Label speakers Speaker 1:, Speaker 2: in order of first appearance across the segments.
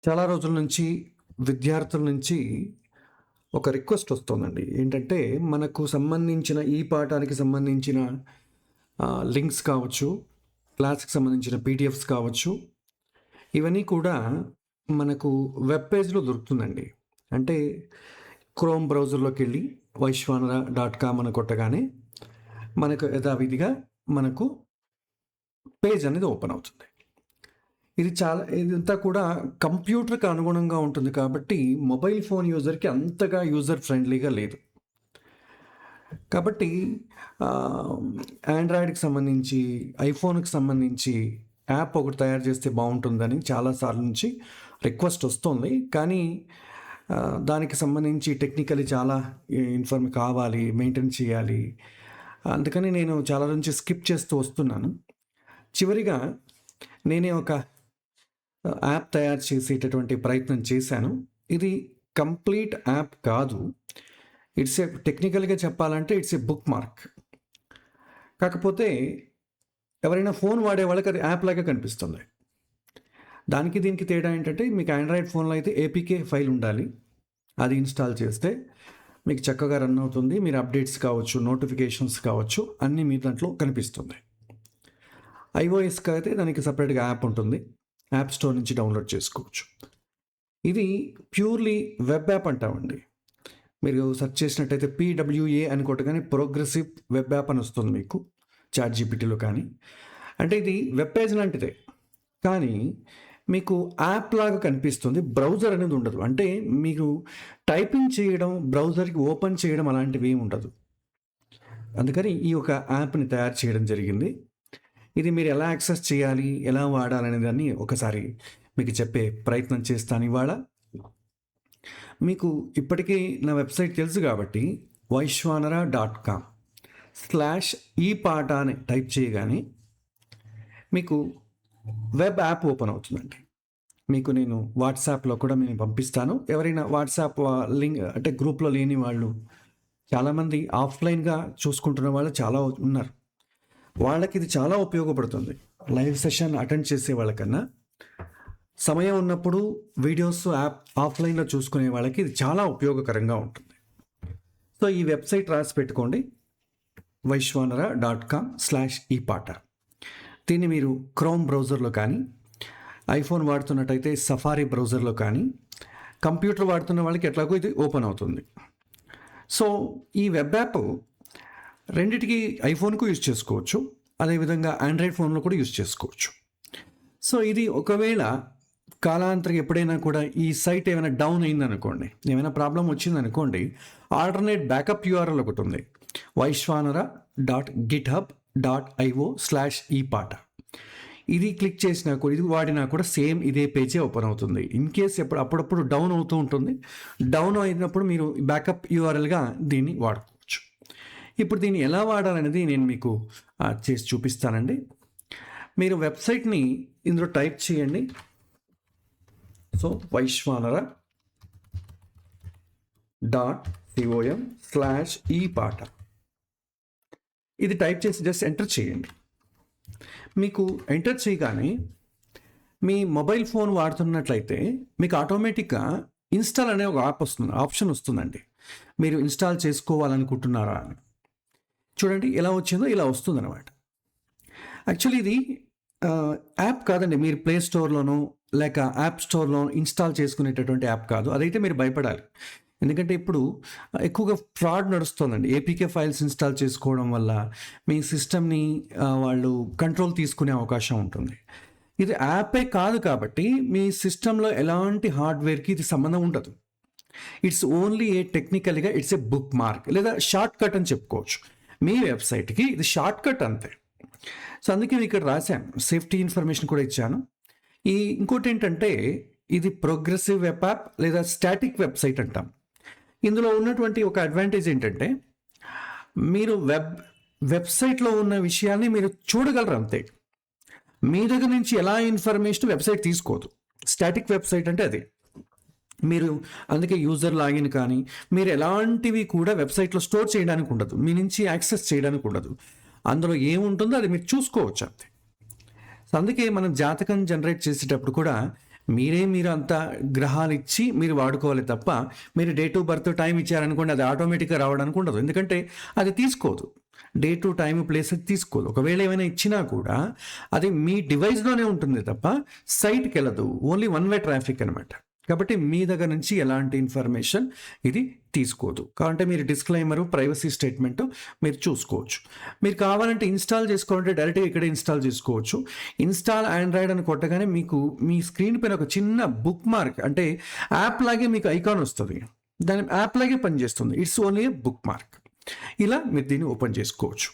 Speaker 1: చాలా రోజుల నుంచి విద్యార్థుల నుంచి ఒక రిక్వెస్ట్ వస్తుందండి. ఏంటంటే, మనకు సంబంధించిన ఈ పాఠానికి సంబంధించిన లింక్స్ కావచ్చు, క్లాస్‌కి సంబంధించిన పీడిఎఫ్స్ కావచ్చు, ఇవన్నీ కూడా మనకు వెబ్ పేజ్‌లో దొరుకుతుందండి. అంటే క్రోమ్ బ్రౌజర్‌లోకెళ్ళి వైశ్వానర.com అని కొట్టగానే మనకు యథావిధిగా మనకు పేజ్ అనేది ఓపెన్ అవుతుంది. ఇదంతా కూడా కంప్యూటర్‌కి అనుగుణంగా ఉంటుంది కాబట్టి, మొబైల్ ఫోన్ యూజర్‌కి అంతగా యూజర్ ఫ్రెండ్లీగా లేదు. కాబట్టి ఆహ్, ఆండ్రాయిడ్‌కి సంబంధించి, ఐఫోన్‌కి సంబంధించి యాప్ ఒకటి తయారు చేస్తే బావుంటుందని చాలా సార్లు నుంచి రిక్వెస్ట్ వస్తోంది. కానీ దానికి సంబంధించి టెక్నికల్లీ చాలా కావాలి, మెయింటైన్ చేయాలి. అందుకని నేను చాలా నుంచి స్కిప్ చేస్తూ వస్తున్నాను. చివరిగా నేనే ఒక యాప్ తయారు చేసేటటువంటి ప్రయత్నం చేశాను. ఇది కంప్లీట్ యాప్ కాదు. టెక్నికల్‌గా చెప్పాలంటే ఇట్స్ ఎ బుక్ మార్క్. కాకపోతే ఎవరైనా ఫోన్ వాడే వాళ్ళకి అది యాప్ లాగా కనిపిస్తుంది. దానికి దీనికి తేడా ఏంటంటే, మీకు ఆండ్రాయిడ్ ఫోన్‌లో అయితే ఏపీకే ఫైల్ ఉండాలి. అది ఇన్‌స్టాల్ చేస్తే మీకు చక్కగా రన్ అవుతుంది. మీరు అప్డేట్స్ కావచ్చు, నోటిఫికేషన్స్ కావచ్చు, అన్నీ మీ దాంట్లో కనిపిస్తుంది. ఐఓఎస్‌కి అయితే దానికి సెపరేట్‌గా యాప్ ఉంటుంది. యాప్ స్టోర్ నుంచి డౌన్లోడ్ చేసుకోవచ్చు. ఇది ప్యూర్లీ వెబ్ యాప్ అంటామండి. మీరు సెర్చ్ చేసినట్టయితే పీడబ్ల్యూఏ అని కొట్టగానే ప్రోగ్రెసివ్ వెబ్ యాప్ అని వస్తుంది మీకు చాట్‌జీపీటీలో కానీ. అంటే ఇది వెబ్ పేజ్ లాంటిదే. కానీ మీకు యాప్ లాగా కనిపిస్తుంది. బ్రౌజర్ అనేది ఉండదు. అంటే మీరు టైపింగ్ చేయడం, బ్రౌజర్‌కి ఓపెన్ చేయడం అలాంటివి ఏమి ఉండదు. అందుకని ఈ ఒక యాప్‌ని తయారు చేయడం జరిగింది. ఇది మీరు ఎలా యాక్సెస్ చేయాలి, ఎలా వాడాలనే దాన్ని ఒకసారి మీకు చెప్పే ప్రయత్నం చేస్తాను ఇవాళ. మీకు ఇప్పటికీ నా వెబ్సైట్ తెలుసు కాబట్టి వైశ్వానర.com/ఈపాట అని టైప్ చేయగానే మీకు వెబ్ యాప్ ఓపెన్ అవుతుందండి. మీకు నేను వాట్సాప్‌లో కూడా నేను పంపిస్తాను. ఎవరైనా వాట్సాప్ లింక్ అంటే గ్రూప్‌లో లేని వాళ్ళు చాలామంది ఆఫ్‌లైన్‌గా చూసుకుంటున్న వాళ్ళు చాలా ఉన్నారు. వాళ్ళకి ఇది చాలా ఉపయోగపడుతుంది. లైవ్ సెషన్ అటెండ్ చేసే వాళ్ళకన్నా సమయం ఉన్నప్పుడు వీడియోస్ ఆఫ్లైన్‌లో చూసుకునే వాళ్ళకి ఇది చాలా ఉపయోగకరంగా ఉంటుంది. సో ఈ వెబ్సైట్ రాసి పెట్టుకోండి, వైశ్వానర.com/ఈపాట. దీన్ని మీరు క్రోమ్ బ్రౌజర్లో కానీ, ఐఫోన్ వాడుతున్నట్టయితే సఫారీ బ్రౌజర్లో కానీ, కంప్యూటర్ వాడుతున్న వాళ్ళకి ఎట్లాగో ఇది ఓపెన్ అవుతుంది. సో ఈ వెబ్ యాప్ రెండిటికి ఐఫోన్‌కు యూజ్ చేసుకోవచ్చు. అదేవిధంగా ఆండ్రాయిడ్ ఫోన్‌లో కూడా యూజ్ చేసుకోవచ్చు. సో ఇది ఒకవేళ కాలాంతరం ఎప్పుడైనా కూడా ఈ సైట్ ఏమైనా డౌన్ అయిందనుకోండి, ఏమైనా ప్రాబ్లం వచ్చిందనుకోండి, ఆల్టర్నేట్ బ్యాకప్ యూఆర్ఎల్ ఒకటి ఉంది. వైశ్వానర.github.io/ఈపాట. ఇది క్లిక్ చేసినా కూడా, ఇది వాడినా కూడా సేమ్ ఇదే పేజే ఓపెన్ అవుతుంది. ఇన్ కేస్ అప్పుడప్పుడు డౌన్ అవుతూ ఉంటుంది. డౌన్ అయినప్పుడు మీరు బ్యాకప్ యూఆర్ఎల్గా దీన్ని వాడుకోవచ్చు. ఇప్పుడు దీన్ని ఎలా వాడాలనేది నేను మీకు చేసి చూపిస్తానండి. మీరు వెబ్సైట్ని ఇందులో టైప్ చేయండి. సో వైశ్వానర.com/ఈపాట. ఇది టైప్ చేసి జస్ట్ ఎంటర్ చేయండి. మీకు ఎంటర్ చేయగానే మీ మొబైల్ ఫోన్ వాడుతున్నట్లయితే మీకు ఆటోమేటిక్గా ఇన్స్టాల్ అనే ఒక ఆప్షన్ వస్తుందండి. మీరు ఇన్స్టాల్ చేసుకోవాలనుకుంటున్నారా అని చూడండి. ఎలా వచ్చిందో ఇలా వస్తుందన్నమాట. యాక్చువల్లీ ఇది యాప్ కాదండి. మీరు ప్లే స్టోర్లోనో లేక యాప్ స్టోర్లో ఇన్స్టాల్ చేసుకునేటటువంటి యాప్ కాదు. అదైతే మీరు భయపడాలి. ఎందుకంటే ఇప్పుడు ఎక్కువగా ఫ్రాడ్ నడుస్తుందండి. ఏపీకే ఫైల్స్ ఇన్స్టాల్ చేసుకోవడం వల్ల మీ సిస్టమ్ని వాళ్ళు కంట్రోల్ తీసుకునే అవకాశం ఉంటుంది. ఇది యాపే కాదు కాబట్టి మీ సిస్టంలో ఎలాంటి హార్డ్వేర్కి ఇది సంబంధం ఉండదు. ఇట్స్ ఓన్లీ టెక్నికల్గా ఇట్స్ ఏ బుక్ మార్క్ లేదా షార్ట్ కట్ అని చెప్పుకోవచ్చు. మీ వెబ్సైట్కి ఇది షార్ట్ కట్ అంతే. సో అందుకే నేను ఇక్కడ రాశాను, సేఫ్టీ ఇన్ఫర్మేషన్ కూడా ఇచ్చాను. ఇంకోటి ఏంటంటే, ఇది ప్రోగ్రెసివ్ వెబ్ యాప్ లేదా స్టాటిక్ వెబ్సైట్ అంటాం. ఇందులో ఉన్నటువంటి ఒక అడ్వాంటేజ్ ఏంటంటే, మీరు వెబ్సైట్లో ఉన్న విషయాన్ని మీరు చూడగలరు అంతే. మీ దగ్గర నుంచి ఎలా ఇన్ఫర్మేషన్ వెబ్సైట్ తీసుకోదు. స్టాటిక్ వెబ్సైట్ అంటే అది. మీరు అందుకే యూజర్ లాగిన్ కానీ మీరు ఎలాంటివి కూడా వెబ్సైట్లో స్టోర్ చేయడానికి ఉండదు. మీ నుంచి యాక్సెస్ చేయడానికి ఉండదు. అందులో ఏముంటుందో అది మీరు చూసుకోవచ్చు అంతే. సో అందుకే మనం జాతకం జనరేట్ చేసేటప్పుడు కూడా మీరు అంత గ్రహాలు ఇచ్చి మీరు వాడుకోవాలి తప్ప మీరు డేట్ ఆఫ్ బర్త్ టైం ఇచ్చారనుకోండి అది ఆటోమేటిక్గా రావడానికి ఉండదు. ఎందుకంటే అది తీసుకోదు. డేటు టైం ప్లేస్ అది తీసుకోదు. ఒకవేళ ఏమైనా ఇచ్చినా కూడా అది మీ డివైస్లోనే ఉంటుంది తప్ప సైట్కి వెళ్ళదు. ఓన్లీ వన్ వే ట్రాఫిక్ అనమాట. కాబట్టి మీ దగ్గర నుంచి ఎలాంటి ఇన్ఫర్మేషన్ ఇది తీసుకోదు. కాబట్టి మీరు డిస్క్లైమరు, ప్రైవసీ స్టేట్మెంట్ మీరు చూసుకోవచ్చు. మీరు కావాలంటే ఇన్స్టాల్ చేసుకోవాలంటే డైరెక్ట్గా ఇక్కడే ఇన్స్టాల్ చేసుకోవచ్చు. ఇన్స్టాల్ ఆండ్రాయిడ్ అని కొట్టగానే మీకు మీ స్క్రీన్ పైన ఒక చిన్న బుక్ మార్క్ అంటే యాప్ లాగే మీకు ఐకాన్ వస్తుంది. దాని యాప్ లాగే పనిచేస్తుంది. It's only A book mark. ఇలా మీరు దీన్ని ఓపెన్ చేసుకోవచ్చు.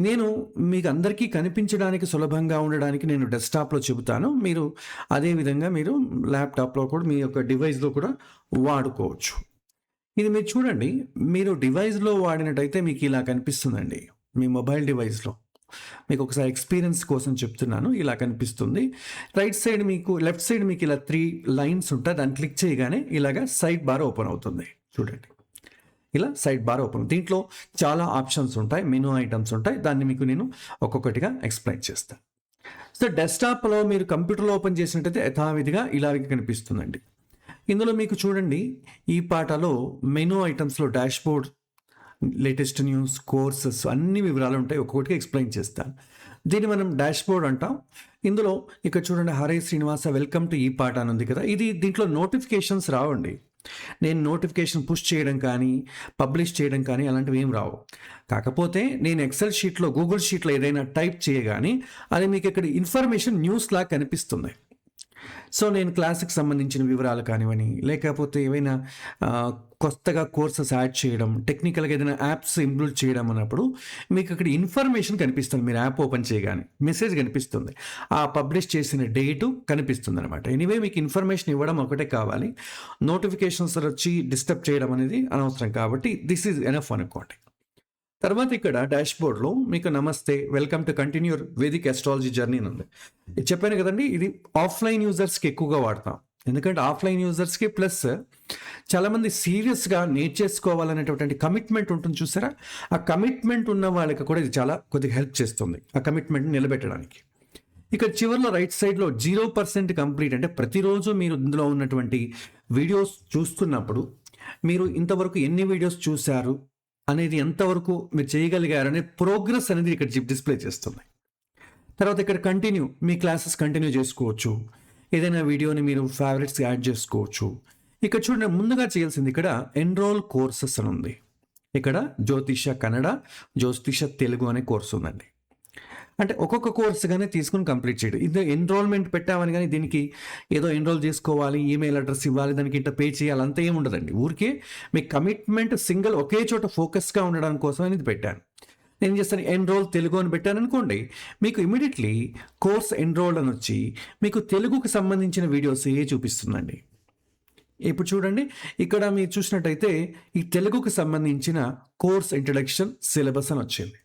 Speaker 1: నేను మీకు అందరికీ కనిపించడానికి సులభంగా ఉండడానికి నేను డెస్క్టాప్లో చెబుతాను. మీరు అదేవిధంగా మీరు ల్యాప్టాప్లో కూడా మీ యొక్క డివైస్లో కూడా వాడుకోవచ్చు. ఇది మీరు చూడండి, మీరు డివైస్లో వాడినట్టయితే మీకు ఇలా కనిపిస్తుందండి. మీ మొబైల్ డివైస్లో మీకు ఒకసారి ఎక్స్పీరియన్స్ కోసం చెప్తున్నాను. ఇలా కనిపిస్తుంది. రైట్ సైడ్ మీకు, లెఫ్ట్ సైడ్ మీకు ఇలా 3 లైన్స్ ఉంటాయి. దాన్ని క్లిక్ చేయగానే ఇలాగా సైడ్ బార్ ఓపెన్ అవుతుంది. చూడండి, ఇలా సైడ్ బార్ ఓపెన్. దీంట్లో చాలా ఆప్షన్స్ ఉంటాయి, మెనూ ఐటమ్స్ ఉంటాయి. దాన్ని మీకు నేను ఒక్కొక్కటిగా ఎక్స్ప్లెయిన్ చేస్తాను. సో డెస్క్టాప్లో మీరు కంప్యూటర్లో ఓపెన్ చేసినట్టయితే యథావిధిగా ఇలాగే కనిపిస్తుందండి. ఇందులో మీకు చూడండి, ఈ పాటలో మెనూ ఐటమ్స్లో డాష్బోర్డ్, లేటెస్ట్ న్యూస్, కోర్సెస్ అన్ని వివరాలు ఉంటాయి. ఒక్కొక్కటిగా ఎక్స్ప్లెయిన్ చేస్తాను. దీన్ని మనం డాష్బోర్డ్ అంటాం. ఇందులో ఇక్కడ చూడండి, హరే శ్రీనివాస వెల్కమ్ టు ఈ పాట అని ఉంది కదా. దీంట్లో నోటిఫికేషన్స్ రావండి. నేను నోటిఫికేషన్ పుష్ చేయడం కానీ పబ్లిష్ చేయడం కానీ అలాంటివి ఏం రావు. కాకపోతే నేను ఎక్సెల్ షీట్లో, గూగుల్ షీట్లో ఏదైనా టైప్ చేయగానే అది మీకు ఇక్కడ ఇన్ఫర్మేషన్ న్యూస్ లాగా కనిపిస్తుంది. సో నేను క్లాస్కి సంబంధించిన వివరాలు కానివ్వని, లేకపోతే ఏవైనా కొత్తగా కోర్సెస్ యాడ్ చేయడం, టెక్నికల్గా ఏదైనా యాప్స్ ఇంప్రూవ్ చేయడం అన్నప్పుడు మీకు అక్కడ ఇన్ఫర్మేషన్ కనిపిస్తుంది. మీరు యాప్ ఓపెన్ చేయగానే మెసేజ్ కనిపిస్తుంది, ఆ పబ్లిష్ చేసిన డేటు కనిపిస్తుంది అనమాట. ఎనీవే మీకు ఇన్ఫర్మేషన్ ఇవ్వడం ఒకటే కావాలి. నోటిఫికేషన్స్ వచ్చి డిస్టర్బ్ చేయడం అనేది అనవసరం. కాబట్టి దిస్ ఈజ్ ఎనఫ్ అనుకోండి. తర్వాత ఇక్కడ డాష్బోర్డ్లో మీకు నమస్తే, welcome to continue your Vedic astrology journey అని ఉంది. ఇది చెప్పాను కదండి, ఇది ఆఫ్లైన్ యూజర్స్కి ఎక్కువగా వాడతాం. ఎందుకంటే ఆఫ్లైన్ యూజర్స్కి ప్లస్ చాలామంది సీరియస్గా నేర్చేసుకోవాలనేటువంటి కమిట్మెంట్ ఉంటుంది చూసారా, ఆ కమిట్మెంట్ ఉన్న వాళ్ళకి కూడా ఇది చాలా కొద్దిగా హెల్ప్ చేస్తుంది ఆ కమిట్మెంట్ని నిలబెట్టడానికి. ఇక్కడ చివరిలో రైట్ సైడ్లో 0% కంప్లీట్ అంటే ప్రతిరోజు మీరు ఇందులో ఉన్నటువంటి వీడియోస్ చూస్తున్నప్పుడు మీరు ఇంతవరకు ఎన్ని వీడియోస్ చూశారు అనేది, ఎంతవరకు మీరు చేయగలిగారు అనే ప్రోగ్రెస్ అనేది ఇక్కడ డిస్ప్లే చేస్తుంది. తర్వాత ఇక్కడ కంటిన్యూ, మీ క్లాసెస్ కంటిన్యూ చేసుకోవచ్చు. ఏదైనా వీడియోని మీరు ఫేవరెట్స్ యాడ్ చేసుకోవచ్చు. ఇక్కడ చూడండి, ముందుగా చేయాల్సింది ఇక్కడ ఎన్రోల్ కోర్సెస్ అని ఉంది. ఇక్కడ జ్యోతిష కన్నడ, జ్యోతిష తెలుగు అనే కోర్సు ఉందండి. అంటే ఒక్కొక్క కోర్సుగానే తీసుకుని కంప్లీట్ చేయడం. ఇది ఎన్రోల్మెంట్ పెట్టామని కానీ దీనికి ఏదో ఎన్రోల్ చేసుకోవాలి, ఈమెయిల్ అడ్రస్ ఇవ్వాలి, దానికి ఇంత పే చేయాలి అంతా ఏమి ఉండదండి. ఊరికే మీ కమిట్మెంట్ సింగిల్ ఒకే చోట ఫోకస్గా ఉండడం కోసం అనేది పెట్టాను. నేను చేస్తాను ఎన్రోల్ తెలుగు అని పెట్టాను అనుకోండి, మీకు ఇమీడియట్లీ కోర్స్ ఎన్రోల్ అని వచ్చి మీకు తెలుగుకి సంబంధించిన వీడియోస్ చూపిస్తుందండి. ఇప్పుడు చూడండి, ఇక్కడ మీరు చూసినట్టయితే ఈ తెలుగుకి సంబంధించిన కోర్స్ ఇంట్రడక్షన్ సిలబస్ అని వచ్చింది.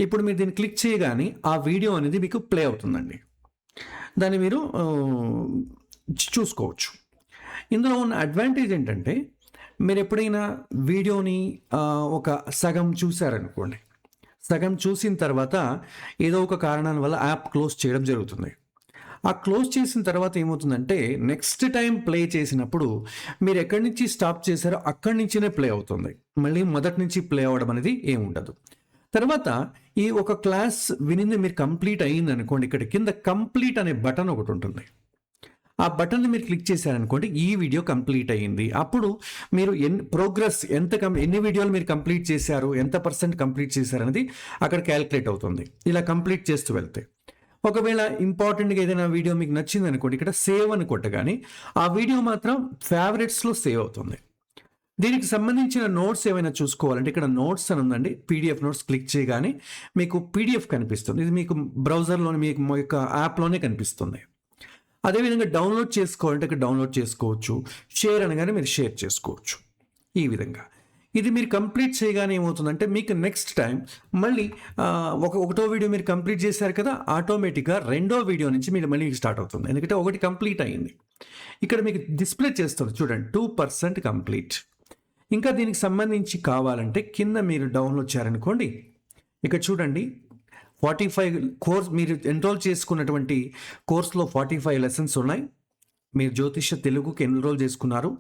Speaker 1: ఇప్పుడు మీరు దీన్ని క్లిక్ చేయగానే ఆ వీడియో అనేది మీకు ప్లే అవుతుందండి. దాన్ని మీరు చూసుకోవచ్చు. ఇందులో ఉన్న అడ్వాంటేజ్ ఏంటంటే, మీరు ఎప్పుడైనా వీడియోని ఒక సగం చూశారనుకోండి, సగం చూసిన తర్వాత ఏదో ఒక కారణాల వల్ల యాప్ క్లోజ్ చేయడం జరుగుతుంది. ఆ క్లోజ్ చేసిన తర్వాత ఏమవుతుందంటే, నెక్స్ట్ టైం ప్లే చేసినప్పుడు మీరు ఎక్కడి నుంచి స్టాప్ చేశారో అక్కడి నుంచినే ప్లే అవుతుంది. మళ్ళీ మొదటి నుంచి ప్లే అవ్వడం అనేది ఏమి ఉండదు. తర్వాత ఈ ఒక క్లాస్ వినింది మీరు కంప్లీట్ అయ్యింది అనుకోండి, ఇక్కడ కింద కంప్లీట్ అనే బటన్ ఒకటి ఉంటుంది. ఆ బటన్ని మీరు క్లిక్ చేశారనుకోండి, ఈ వీడియో కంప్లీట్ అయ్యింది. అప్పుడు మీరు ప్రోగ్రెస్ ఎన్ని వీడియోలు మీరు కంప్లీట్ చేశారు, ఎంత % కంప్లీట్ చేశారు అనేది అక్కడ క్యాలిక్యులేట్ అవుతుంది. ఇలా కంప్లీట్ చేస్తూ వెళ్తే, ఒకవేళ ఇంపార్టెంట్గా ఏదైనా వీడియో మీకు నచ్చింది అనుకోండి, ఇక్కడ సేవ్ అని కొట్టగానే ఆ వీడియో మాత్రం ఫేవరెట్స్లో సేవ్ అవుతుంది. దీనికి సంబంధించిన నోట్స్ ఏమైనా చూసుకోవాలంటే ఇక్కడ నోట్స్ అని ఉందండి. పీడిఎఫ్ నోట్స్ క్లిక్ చేయగానే మీకు పీడిఎఫ్ కనిపిస్తుంది. ఇది మీకు బ్రౌజర్లోని మీకు మా యొక్క యాప్లోనే కనిపిస్తుంది. అదేవిధంగా డౌన్లోడ్ చేసుకోవాలంటే ఇక్కడ డౌన్లోడ్ చేసుకోవచ్చు. షేర్ అనగానే మీరు షేర్ చేసుకోవచ్చు. ఈ విధంగా ఇది మీరు కంప్లీట్ చేయగానే ఏమవుతుందంటే, మీకు నెక్స్ట్ టైం మళ్ళీ ఒకటో వీడియో మీరు కంప్లీట్ చేశారు కదా, ఆటోమేటిక్గా రెండో వీడియో నుంచి మీరు మళ్ళీ స్టార్ట్ అవుతుంది. ఎందుకంటే ఒకటి కంప్లీట్ అయ్యింది. ఇక్కడ మీకు డిస్ప్లే చేస్తుంది చూడండి, 2% కంప్లీట్. ఇంకా దీనికి సంబంధించి కావాలంటే కింద మీరు డౌన్లోడ్ చేయాలనుకోండి, ఇక్కడ చూడండి 45 కోర్స్ మీరు ఎన్రోల్ చేసుకున్నటువంటి కోర్సులో 45 లెసన్స్ ఉన్నాయి. మీరు జ్యోతిష్య తెలుగుకి ఎన్రోల్ చేసుకున్నారు,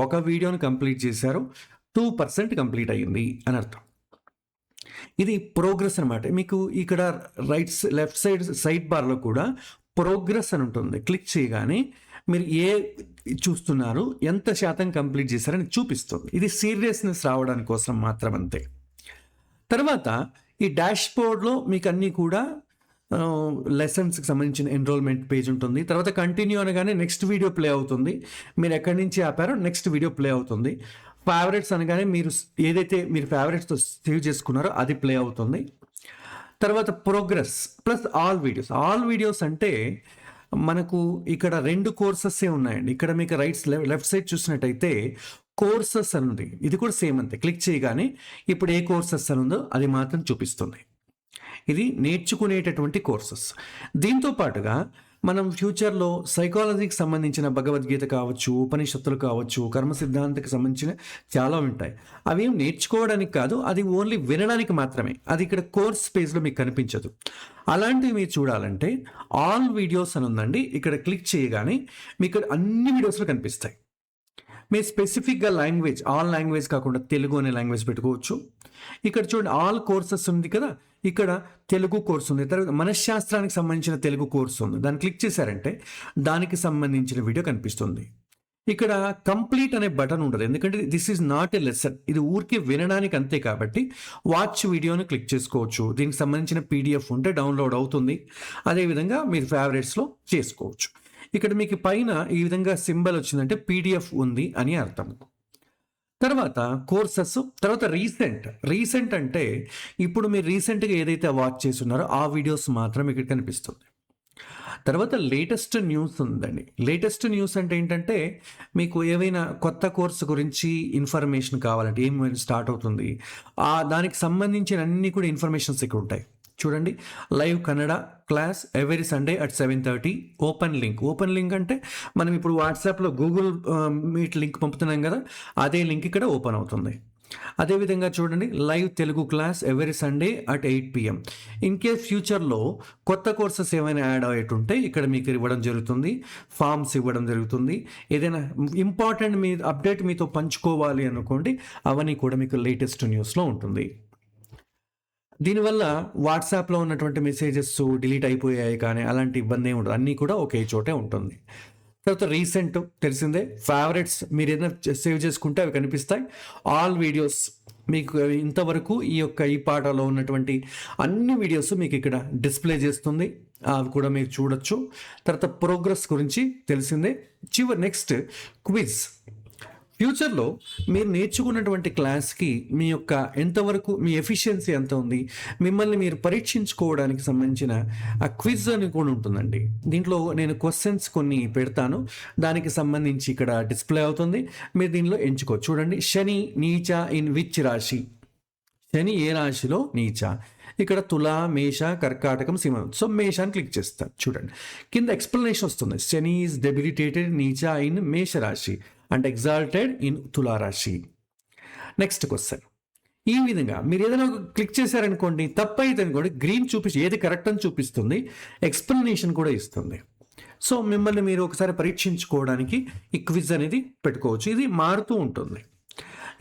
Speaker 1: ఒక వీడియోని కంప్లీట్ చేశారు, 2% కంప్లీట్ అయ్యింది అని అర్థం. ఇది ప్రోగ్రెస్ అనమాట. మీకు ఇక్కడ లెఫ్ట్ సైడ్ బార్లో కూడా ప్రోగ్రెస్ అని ఉంటుంది. క్లిక్ చేయగానే మీరు చూస్తున్నారు, ఎంత శాతం కంప్లీట్ చేశారని చూపిస్తుంది. ఇది సీరియస్నెస్ రావడానికి కోసం మాత్రం అంతే. తర్వాత ఈ డాష్ బోర్డ్లో మీకు అన్నీ కూడా లెసన్స్కి సంబంధించిన ఎన్రోల్మెంట్ పేజ్ ఉంటుంది. తర్వాత కంటిన్యూ అనగానే నెక్స్ట్ వీడియో ప్లే అవుతుంది. మీరు ఎక్కడి నుంచి ఆపారో నెక్స్ట్ వీడియో ప్లే అవుతుంది. ఫేవరెట్స్ అనగానే మీరు ఏదైతే మీరు ఫేవరెట్స్తో సేవ్ చేసుకున్నారో అది ప్లే అవుతుంది. తర్వాత ప్రోగ్రెస్ ప్లస్ ఆల్ వీడియోస్ అంటే మనకు ఇక్కడ 2 కోర్సెస్సే ఉన్నాయండి. ఇక్కడ మీకు లెఫ్ట్ సైడ్ చూసినట్టయితే కోర్సెస్ అని ఉంది. ఇది కూడా సేమ్ అంతే. క్లిక్ చేయగానే ఇప్పుడు ఏ కోర్సెస్ అని ఉందో అది మాత్రం చూపిస్తుంది. ఇది నేర్చుకునేటటువంటి కోర్సెస్. దీంతో పాటుగా మనం ఫ్యూచర్లో సైకాలజీకి సంబంధించిన భగవద్గీత కావచ్చు, ఉపనిషత్తులు కావచ్చు, కర్మ సిద్ధాంతకి సంబంధించిన చాలా ఉంటాయి. అవి నేర్చుకోవడానికి కాదు, అది ఓన్లీ వినడానికి మాత్రమే. అది ఇక్కడ కోర్స్ పేజ్లో మీకు కనిపించదు. అలాంటివి మీరు చూడాలంటే ఆల్ వీడియోస్ అని ఉందండి. ఇక్కడ క్లిక్ చేయగానే మీకు అన్ని వీడియోస్లో కనిపిస్తాయి. మీరు స్పెసిఫిక్గా ఆల్ లాంగ్వేజ్ కాకుండా తెలుగు అనే లాంగ్వేజ్ పెట్టుకోవచ్చు. ఇక్కడ చూడండి, ఆల్ కోర్సెస్ ఉంది కదా, ఇక్కడ తెలుగు కోర్సు ఉంది. తర్వాత మనశ్శాస్త్రానికి సంబంధించిన తెలుగు కోర్సు ఉంది. దాన్ని క్లిక్ చేశారంటే దానికి సంబంధించిన వీడియో కనిపిస్తుంది. ఇక్కడ కంప్లీట్ అనే బటన్ ఉండదు, ఎందుకంటే this is not a lesson. ఇది ఊరికే వినడానికి అంతే. కాబట్టి వాచ్ వీడియోని క్లిక్ చేసుకోవచ్చు. దీనికి సంబంధించిన PDF ఉంటే డౌన్లోడ్ అవుతుంది. అదేవిధంగా మీరు ఫేవరెట్స్లో చేసుకోవచ్చు. ఇక్కడ మీకు పైన ఈ విధంగా సింబల్ వచ్చిందంటే PDF ఉంది అని అర్థం. తర్వాత కోర్సెస్, తర్వాత రీసెంట్ అంటే ఇప్పుడు మీరు రీసెంట్గా ఏదైతే వాచ్ చేస్తున్నారో ఆ వీడియోస్ మాత్రం ఇక్కడ కనిపిస్తుంది. తర్వాత లేటెస్ట్ న్యూస్ ఉందండి. లేటెస్ట్ న్యూస్ అంటే ఏంటంటే మీకు ఏవైనా కొత్త కోర్సు గురించి ఇన్ఫర్మేషన్ కావాలంటే ఏమైనా స్టార్ట్ అవుతుంది, దానికి సంబంధించిన అన్ని కూడా ఇన్ఫర్మేషన్స్ ఇక్కడ ఉంటాయి. చూడండి, live Kannada class every Sunday at 7:30 open link అంటే మనం ఇప్పుడు వాట్సాప్లో గూగుల్ మీట్ లింక్ పంపుతున్నాం కదా, అదే లింక్ ఇక్కడ ఓపెన్ అవుతుంది. అదేవిధంగా చూడండి, live Telugu class every Sunday at 8 PM. In case ఫ్యూచర్లో కొత్త కోర్సెస్ ఏమైనా యాడ్ అయ్యేటుంటే ఇక్కడ మీకు ఇవ్వడం జరుగుతుంది, ఫామ్స్ ఇవ్వడం జరుగుతుంది. ఏదైనా ఇంపార్టెంట్ అప్డేట్ మీతో పంచుకోవాలి అనుకోండి, అవన్నీ కూడా మీకు లేటెస్ట్ న్యూస్లో ఉంటుంది. దీనివల్ల వాట్సాప్లో ఉన్నటువంటి మెసేజెస్ డిలీట్ అయిపోయాయి కానీ అలాంటి ఇబ్బంది ఏమి ఉండదు, అన్నీ కూడా ఒకే చోటే ఉంటుంది. తర్వాత రీసెంట్ తెలిసిందే, ఫేవరెట్స్ మీరు ఏదైనా సేవ్ చేసుకుంటే అవి కనిపిస్తాయి. ఆల్ వీడియోస్ మీకు ఇంతవరకు ఈ పాటలో ఉన్నటువంటి అన్ని వీడియోస్ మీకు ఇక్కడ డిస్ప్లే చేస్తుంది, అవి కూడా మీరు చూడొచ్చు. తర్వాత ప్రోగ్రెస్ గురించి తెలిసిందే. Next quiz. ఫ్యూచర్లో మీరు నేర్చుకున్నటువంటి క్లాస్కి మీ యొక్క ఎంతవరకు మీ ఎఫిషియన్సీ ఎంత ఉంది, మిమ్మల్ని మీరు పరీక్షించుకోవడానికి సంబంధించిన ఆ క్విజ్ అని కూడా ఉంటుందండి. దీంట్లో నేను క్వశ్చన్స్ కొన్ని పెడతాను, దానికి సంబంధించి ఇక్కడ డిస్ప్లే అవుతుంది. మీరు దీనిలో ఎంచుకోవచ్చు. చూడండి, శని నీచ ఇన్ విచ్ రాశి, శని ఏ రాశిలో నీచ. ఇక్కడ తుల, మేష, కర్కాటకం, సింహం. సో మేషాన్ని క్లిక్ చేస్తాను. చూడండి, కింద ఎక్స్ప్లెనేషన్ వస్తుంది. శని ఈజ్ డెబిలిటేటెడ్ నీచ ఇన్ మేష రాశి అండ్ ఎగ్జాల్టెడ్ ఇన్ తులారాశి. Next question. ఈ విధంగా మీరు ఏదైనా క్లిక్ చేశారనుకోండి, తప్పైతే అనుకోండి గ్రీన్ చూపించి ఏది కరెక్ట్ అని చూపిస్తుంది, ఎక్స్ప్లెనేషన్ కూడా ఇస్తుంది. సో మిమ్మల్ని మీరు ఒకసారి పరీక్షించుకోవడానికి ఈ క్విజ్ అనేది పెట్టుకోవచ్చు. ఇది మారుతూ ఉంటుంది.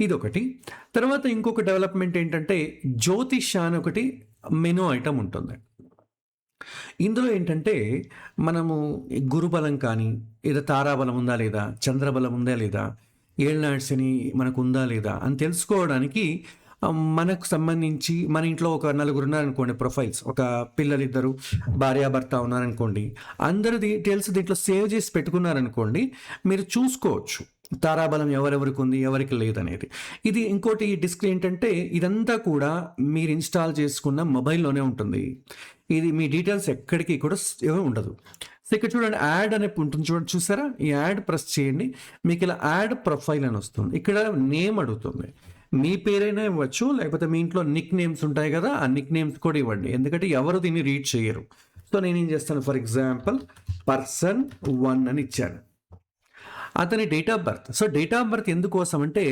Speaker 1: ఇదొకటి. తర్వాత ఇంకొక డెవలప్మెంట్ ఏంటంటే జ్యోతిష్ అని ఒకటి మెనూ ఐటమ్ ఉంటుంది. ఇందులో ఏంటంటే మనము గురుబలం కానీ, ఏదో తారాబలం ఉందా లేదా, చంద్రబలం ఉందా లేదా, ఏళ్ళనాడు శని మనకు ఉందా లేదా అని తెలుసుకోవడానికి మనకు సంబంధించి మన ఇంట్లో ఒక 4 ఉన్నారనుకోండి ప్రొఫైల్స్, ఒక పిల్లలిద్దరు భార్యాభర్త ఉన్నారనుకోండి, అందరి డీటెయిల్స్ దీంట్లో సేవ్ చేసి పెట్టుకున్నారనుకోండి, మీరు చూసుకోవచ్చు తారాబలం ఎవరెవరికి ఉంది ఎవరికి లేదనేది. ఇది ఇంకోటి డిస్క్ ఏంటంటే ఇదంతా కూడా మీరు ఇన్స్టాల్ చేసుకున్న మొబైల్లోనే ఉంటుంది. ఇది మీ డీటెయిల్స్ ఎక్కడికి కూడా ఉండదు. సో ఇక్కడ చూడండి, యాడ్ అనే ఉంటుంది చూడండి, చూసారా? ఈ యాడ్ ప్రెస్ చేయండి, మీకు ఇలా యాడ్ ప్రొఫైల్ అని వస్తుంది. ఇక్కడ నేమ్ అడుగుతుంది, మీ పేరైనా ఇవ్వచ్చు, లేకపోతే మీ ఇంట్లో నిక్ నేమ్స్ ఉంటాయి కదా, ఆ నిక్ నేమ్స్ కూడా ఇవ్వండి, ఎందుకంటే ఎవరు దీన్ని రీడ్ చేయరు. సో నేనేం చేస్తాను, ఫర్ ఎగ్జాంపుల్ పర్సన్ 1 అని ఇచ్చాను. అతని date of birth. So date of birth ఎందుకోసం అంటే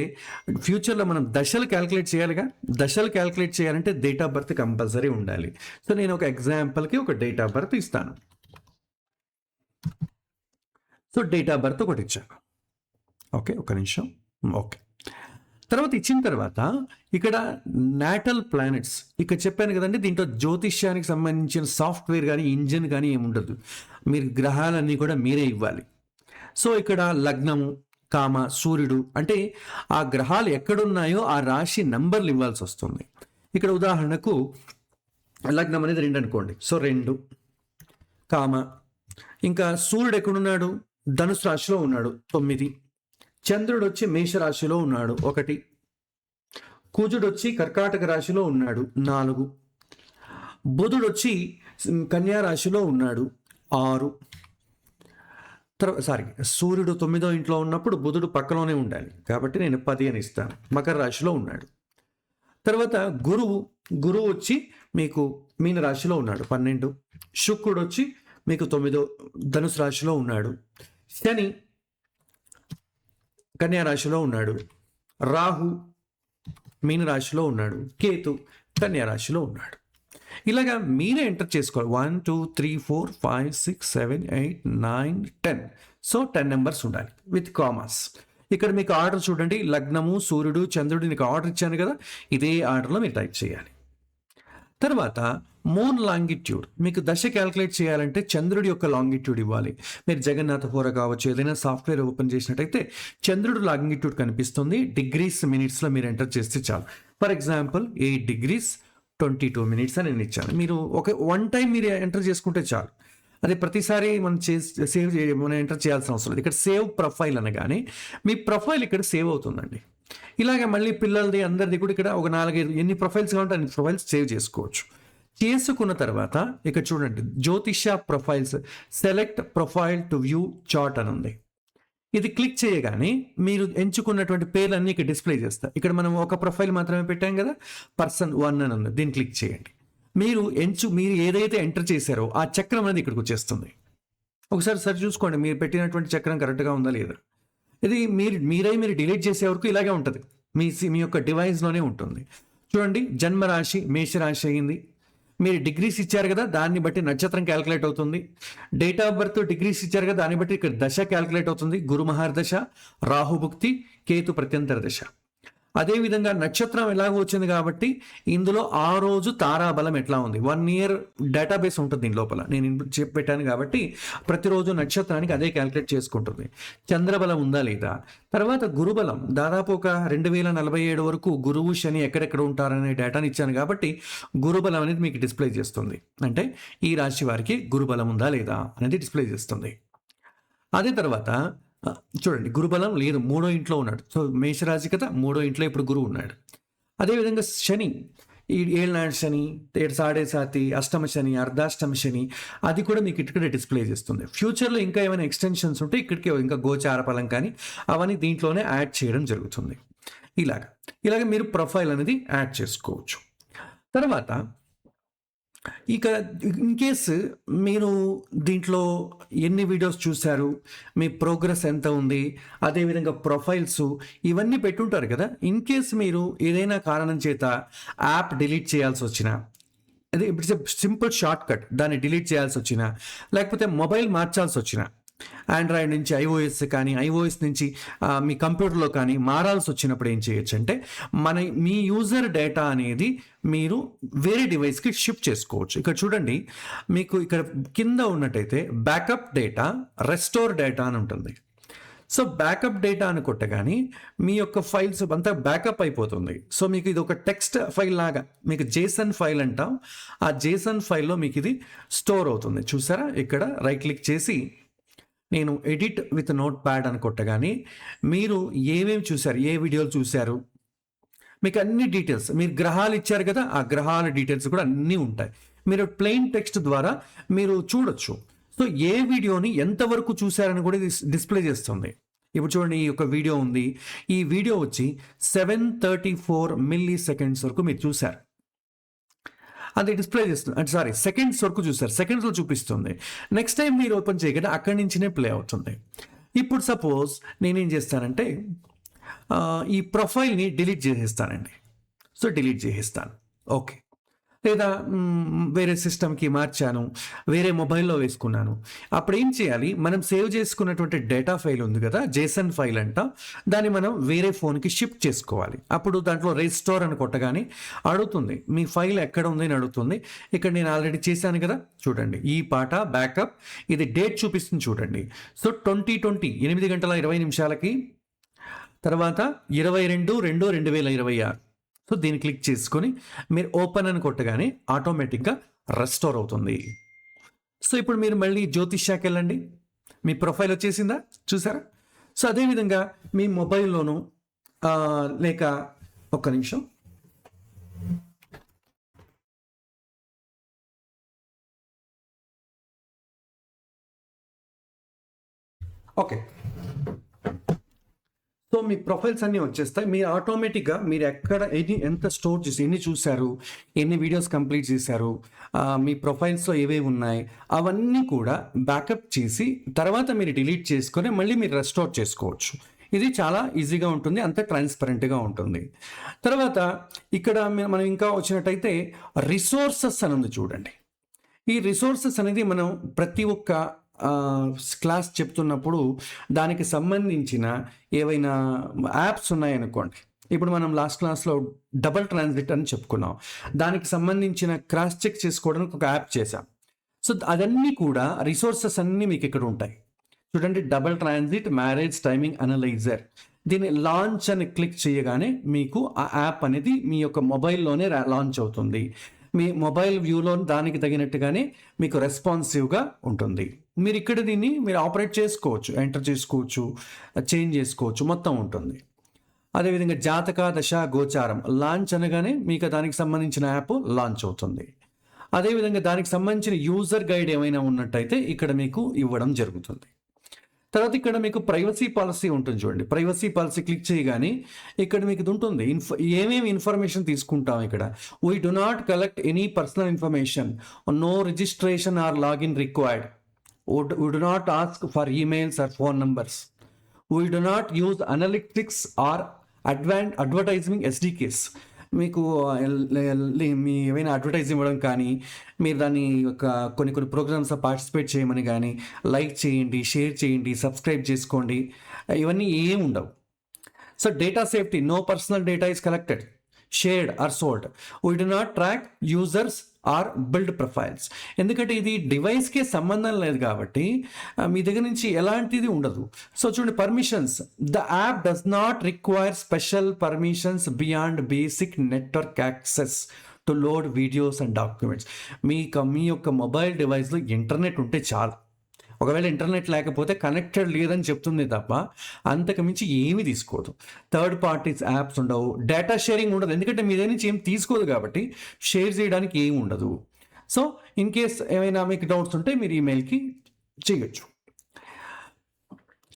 Speaker 1: ఫ్యూచర్లో మనం దశలు క్యాలిక్యులేట్ చేయాలిగా, దశలు క్యాలిక్యులేట్ చేయాలంటే డేట్ ఆఫ్ బర్త్ కంపల్సరీ ఉండాలి. సో నేను ఒక ఎగ్జాంపుల్కి ఒక డేట్ ఆఫ్ బర్త్ ఇస్తాను. సో డేట్ ఆఫ్ బర్త్ ఒకటి ఇచ్చాను. ఓకే, ఒక నిమిషం. ఓకే, తర్వాత ఇచ్చిన తర్వాత ఇక్కడ నాటల్ ప్లానెట్స్ ఇక్కడ చెప్పాను కదండి. దీంట్లో జ్యోతిష్యానికి సంబంధించిన సాఫ్ట్వేర్ కానీ ఇంజిన్ కానీ ఏముండదు. మీరు గ్రహాలన్నీ కూడా మీరే ఇవ్వాలి. సో ఇక్కడ లగ్నము, కామ, సూర్యుడు అంటే ఆ గ్రహాలు ఎక్కడున్నాయో ఆ రాశి నంబర్లు ఇవ్వాల్సి వస్తుంది. ఇక్కడ ఉదాహరణకు లగ్నం అనేది 2 అనుకోండి. సో 2, కామ, ఇంకా సూర్యుడు ఎక్కడున్నాడు, ధనుసు రాశిలో ఉన్నాడు, 9. చంద్రుడు వచ్చి మేషరాశిలో ఉన్నాడు, 1. కుజుడు వచ్చి కర్కాటక రాశిలో ఉన్నాడు, 4. బుధుడు వచ్చి కన్యా రాశిలో ఉన్నాడు, 6. సూర్యుడు 9వ ఇంట్లో ఉన్నప్పుడు బుధుడు పక్కలోనే ఉండాలి కాబట్టి నేను 10 అని ఇస్తాను. మకర రాశిలో ఉన్నాడు. తర్వాత గురువు వచ్చి మీకు మీన రాశిలో ఉన్నాడు, 12. శుక్రుడు వచ్చి మీకు 9వ ధనుసు రాశిలో ఉన్నాడు. శని కన్యా రాశిలో ఉన్నాడు. రాహు మీన రాశిలో ఉన్నాడు. కేతు కన్యా రాశిలో ఉన్నాడు. ఇలాగా మీరే ఎంటర్ చేసుకోవాలి. 1 2 3 4 5 6 7 8 9 10. సో 10 నెంబర్స్ ఉండాలి విత్ కామాస్. ఇక్కడ మీకు ఆర్డర్ చూడండి, లగ్నము, సూర్యుడు, చంద్రుడు నీకు ఆర్డర్ ఇచ్చాను కదా, ఇదే ఆర్డర్లో మీరు టైప్ చేయాలి. తర్వాత మూన్ లాంగిట్యూడ్, మీకు దశ క్యాలిక్యులేట్ చేయాలంటే చంద్రుడి యొక్క లాంగిట్యూడ్ ఇవ్వాలి. మీరు జగన్నాథ హోర కావచ్చు, ఏదైనా సాఫ్ట్వేర్ ఓపెన్ చేసినట్టయితే చంద్రుడు లాంగిట్యూడ్ కనిపిస్తుంది. డిగ్రీస్ మినిట్స్లో మీరు ఎంటర్ చేస్తే చాలు. ఫర్ ఎగ్జాంపుల్ 8 degrees 22 minutes అని నేను ఇచ్చాను. మీరు వన్ టైం మీరు ఎంటర్ చేసుకుంటే చాలు. అదే ప్రతిసారి మనం ఎంటర్ చేయాల్సిన అవసరం లేదు. ఇక్కడ సేవ్ ప్రొఫైల్ అనగానే మీ ప్రొఫైల్ ఇక్కడ సేవ్ అవుతుందండి. ఇలాగ మళ్ళీ పిల్లలది అందరిది కూడా ఇక్కడ ఒక 4-5 ఎన్ని ప్రొఫైల్స్ కావాలంటే అన్ని ప్రొఫైల్స్ సేవ్ చేసుకోవచ్చు. చేసుకున్న తర్వాత ఇక్కడ చూడండి, జ్యోతిష profiles, select profile to view chart అని ఉంది. ఇది క్లిక్ చేయగానే మీరు ఎంచుకున్నటువంటి పేర్లన్నీ ఇక్కడ డిస్ప్లే చేస్తారు. ఇక్కడ మనం ఒక ప్రొఫైల్ మాత్రమే పెట్టాం కదా, పర్సన్ 1 అని ఉంది. దీన్ని క్లిక్ చేయండి. మీరు ఏదైతే ఎంటర్ చేశారో ఆ చక్రం అనేది ఇక్కడికి వచ్చేస్తుంది. ఒకసారి సరి చూసుకోండి, మీరు పెట్టినటువంటి చక్రం కరెక్ట్గా ఉందా లేదా. ఇది మీరు డిలీట్ చేసే వరకు ఇలాగే ఉంటుంది. మీ యొక్క డివైస్లోనే ఉంటుంది. చూడండి, జన్మరాశి మేషరాశి అయింది. మీరు డిగ్రీస్ ఇచ్చారు కదా, దాన్ని బట్టి నక్షత్రం క్యాలిక్యులేట్ అవుతుంది. డేట్ ఆఫ్ బర్త్ డిగ్రీస్ ఇచ్చారు కదా, దాన్ని బట్టి ఇక్కడ దశ క్యాలిక్యులేట్ అవుతుంది. గురు మహర్దశ, రాహుభుక్తి, కేతు ప్రత్యంతర దశ. అదేవిధంగా నక్షత్రం ఎలాగో వచ్చింది కాబట్టి ఇందులో ఆ రోజు తారాబలం ఎట్లా ఉంది, 1 year డేటాబేస్ ఉంటుంది దీని లోపల. నేను చెప్పి పెట్టాను కాబట్టి ప్రతిరోజు నక్షత్రానికి అదే క్యాలిక్యులేట్ చేసుకుంటుంది. చంద్రబలం ఉందా లేదా, తర్వాత గురుబలం దాదాపు ఒక 2047 వరకు గురువు శని ఎక్కడెక్కడ ఉంటారనే డేటాని ఇచ్చాను కాబట్టి గురుబలం అనేది మీకు డిస్ప్లే చేస్తుంది. అంటే ఈ రాశి వారికి గురుబలం ఉందా లేదా అనేది డిస్ప్లే చేస్తుంది. అదే తర్వాత చూడండి, గురుబలం లేదు, 3వ ఇంట్లో ఉన్నాడు. సో మేషరాశి కదా, 3వ ఇంట్లో ఇప్పుడు గురువు ఉన్నాడు. అదేవిధంగా శని, ఈ ఏళ్ళనాడు శని, సాడే సాతి, అష్టమ శని, అర్ధాష్టమ శని, అది కూడా మీకు ఇక్కడ డిస్ప్లే చేస్తుంది. ఫ్యూచర్లో ఇంకా ఏమైనా ఎక్స్టెన్షన్స్ ఉంటే ఇక్కడికి ఇంకా గోచార ఫలం కానీ అవన్నీ దీంట్లోనే యాడ్ చేయడం జరుగుతుంది. ఇలాగ మీరు ప్రొఫైల్ అనేది యాడ్ చేసుకోవచ్చు. తర్వాత ఇక ఇన్ కేసు మీరు దీంట్లో ఎన్ని వీడియోస్ చూశారు, మీ ప్రోగ్రెస్ ఎంత ఉంది, అదేవిధంగా ప్రొఫైల్స్ ఇవన్నీ పెట్టుంటారు కదా. ఇన్ కేసు మీరు ఏదైనా కారణం చేత యాప్ డిలీట్ చేయాల్సి వచ్చినా, అదే ఇట్స్ సింపుల్ షార్ట్ కట్, దాన్ని డిలీట్ చేయాల్సి వచ్చినా, లేకపోతే మొబైల్ మార్చాల్సి వచ్చినా, ఆండ్రాయిడ్ నుంచి ఐఓఎస్ కానీ ఐఓఎస్ నుంచి మీ కంప్యూటర్లో కానీ మారాల్సి వచ్చినప్పుడు ఏం చేయొచ్చు అంటే మీ యూజర్ డేటా అనేది మీరు వేరే డివైస్కి షిఫ్ట్ చేసుకోవచ్చు. ఇక్కడ చూడండి, మీకు ఇక్కడ కింద ఉన్నట్టయితే బ్యాకప్ డేటా, రెస్టోర్ డేటా అని ఉంటుంది. సో బ్యాకప్ డేటా అని కొట్టగానే మీ యొక్క ఫైల్స్ అంతా బ్యాకప్ అయిపోతుంది. సో మీకు ఇది ఒక టెక్స్ట్ ఫైల్ లాగా, మీకు జేసన్ ఫైల్ అంటాం, ఆ జేసన్ ఫైల్లో మీకు ఇది స్టోర్ అవుతుంది. చూసారా, ఇక్కడ రైట్ క్లిక్ చేసి నేను ఎడిట్ విత్ నోట్ ప్యాడ్ అని కొట్టగానే మీరు ఏమేమి చూశారు, ఏ వీడియోలు చూశారు, మీకు అన్ని డీటెయిల్స్, మీరు గ్రహాలు ఇచ్చారు కదా, ఆ గ్రహాల డీటెయిల్స్ కూడా అన్నీ ఉంటాయి. మీరు ప్లెయిన్ టెక్స్ట్ ద్వారా మీరు చూడొచ్చు. సో ఏ వీడియోని ఎంతవరకు చూశారని కూడా డిస్ప్లే చేస్తుంది. ఇప్పుడు చూడండి, ఈ యొక్క వీడియో ఉంది, ఈ వీడియో వచ్చి 734 milliseconds వరకు మీరు చూశారు, అది డిస్ప్లే చేస్తుంది. అంటే సెకండ్స్ వరకు చూసారు, సెకండ్స్లో చూపిస్తుంది. నెక్స్ట్ టైం మీరు ఓపెన్ చేయగానే అక్కడి నుంచినే ప్లే అవుతుంది. ఇప్పుడు సపోజ్ నేనేం చేస్తానంటే ఈ ప్రొఫైల్ని డిలీట్ చేసేస్తానండి. సో డిలీట్ చేసేస్తాను. ఓకే, లేదా వేరే సిస్టమ్‌కి మార్చాను, వేరే మొబైల్‌లో వేసుకున్నాను. అప్పుడేం చేయాలి, మనం సేవ్ చేసుకున్నటువంటి డేటా ఫైల్ ఉంది కదా! జేసన్ ఫైల్ అంట. దాన్ని మనం వేరే ఫోన్‌కి షిఫ్ట్ చేసుకోవాలి. అప్పుడు దాంట్లో రిస్టోర్ అని కొట్టగానే అడుగుతుంది. మీ ఫైల్ ఎక్కడ ఉంది అని అడుగుతుంది. ఇక్కడ నేను ఆల్రెడీ చేశాను కదా! చూడండి. ఈ పాట బ్యాకప్ ఇది డేట్ చూపిస్తుంది చూడండి. సో, 2020 8 గంటల 20 నిమిషాలకి తర్వాత 22/2/2026 సో, దీన్ని క్లిక్ చేసుకొని మీరు ఓపెన్ అని కొట్టగానే ఆటోమేటిక్‌గా రెస్టోర్ అవుతుంది. సో, ఇప్పుడు మీరు మళ్ళీ జ్యోతిష్యాకెళ్ళండి. మీ ప్రొఫైల్ వచ్చేసిందా? చూసారా? సో, అదేవిధంగా మీ మొబైల్‌లోను లేక ఒక్క నిమిషం. ఓకే. సో, మీ ప్రొఫైల్స్ అన్నీ వచ్చేస్తాయి. మీరు ఆటోమేటిక్‌గా మీరు ఎక్కడ ఎంత స్టోర్ చేసి ఎన్ని చూసారు, ఎన్ని వీడియోస్ కంప్లీట్ చేశారు, మీ ప్రొఫైల్స్‌లో ఏవేవి ఉన్నాయి, అవన్నీ కూడా బ్యాకప్ చేసి తర్వాత మీరు డిలీట్ చేసుకొని మళ్ళీ మీరు రెస్టోర్ చేసుకోవచ్చు. ఇది చాలా ఈజీగా ఉంటుంది. అంత ట్రాన్స్‌పరెంట్‌గా ఉంటుంది. తర్వాత ఇక్కడ మనం ఇంకా వచ్చినట్టయితే రిసోర్సెస్ అని ఉంది చూడండి. ఈ రిసోర్సెస్ అనేది మనం ప్రతి ఒక్క క్లాస్ చెప్తున్నప్పుడు దానికి సంబంధించిన ఏవైనా యాప్స్ ఉన్నాయనుకోండి. ఇప్పుడు మనం లాస్ట్ క్లాస్‌లో డబుల్ ట్రాన్సిట్ అని చెప్పుకున్నాం. దానికి సంబంధించిన క్రాస్ చెక్ చేసుకోవడానికి ఒక యాప్ చేశాం. సో, అదన్నీ కూడా రిసోర్సెస్ అన్నీ మీకు ఇక్కడ ఉంటాయి. చూడండి, double transit marriage timing analyser. దీన్ని లాంచ్ అని క్లిక్ చేయగానే మీకు ఆ యాప్ అనేది మీ యొక్క మొబైల్‌లోనే లాంచ్ అవుతుంది. మీ మొబైల్ వ్యూలో దానికి తగినట్టుగానే మీకు రెస్పాన్సివ్‌గా ఉంటుంది. మీరు ఇక్కడ దీన్ని మీరు ఆపరేట్ చేసుకోవచ్చు. ఎంటర్ చేసుకోవచ్చు, చేంజ్ చేసుకోవచ్చు. మొత్తం ఉంటుంది. అదేవిధంగా జాతక, దశ, గోచారం లాంచ్ అనగానే మీకు దానికి సంబంధించిన యాప్ లాంచ్ అవుతుంది. అదేవిధంగా దానికి సంబంధించిన యూజర్ గైడ్ ఏమైనా ఉన్నట్టయితే ఇక్కడ మీకు ఇవ్వడం జరుగుతుంది. తర్వాత ఇక్కడ మీకు ప్రైవసీ పాలసీ ఉంటుంది చూడండి. ప్రైవసీ పాలసీ క్లిక్ చేయగానే ఇక్కడ మీకు ఇది ఉంటుంది. ఏమేమి ఇన్ఫర్మేషన్ తీసుకుంటాం ఇక్కడ. We do not collect any personal information. No registration or login required. We do not ask for emails or phone numbers. We do not use analytics or advertising SDKs. మీకు మీ ఏమైనా అడ్వర్టైజ్ ఇవ్వడం కానీ, మీరు దాన్ని ఒక కొన్ని ప్రోగ్రామ్స్‌లో పార్టిసిపేట్ చేయమని కానీ, లైక్ చేయండి, షేర్ చేయండి, సబ్స్క్రైబ్ చేసుకోండి, ఇవన్నీ ఏమి ఉండవు. So, data safety, no personal data is collected, shared or sold. We do not track users or build profiles. ఎందుకంటే ఇది డివైస్‌కే సంబంధం లేదు కాబట్టి మీ దగ్గర నుంచి ఎలాంటిది ఉండదు. సో, చూడండి, permissions. The app does not require special permissions beyond basic network access to load videos and documents. మీ యొక్క మొబైల్ డివైస్‌లో ఇంటర్నెట్ ఉంటే చాలు. ఒకవేళ ఇంటర్నెట్ లేకపోతే కనెక్టెడ్ లేదని చెప్తుంది తప్ప అంతకు మించి ఏమీ తీసుకోదు. థర్డ్ పార్టీస్ యాప్స్ ఉండవు. డేటా షేరింగ్ ఉండదు. ఎందుకంటే మీ దగ్గర నుంచి ఏం తీసుకోదు కాబట్టి షేర్ చేయడానికి ఏమి ఉండదు. సో, ఇన్ కేస్ ఏమైనా మీకు డౌట్స్ ఉంటే మీరు ఈమెయిల్‌కి చేయొచ్చు.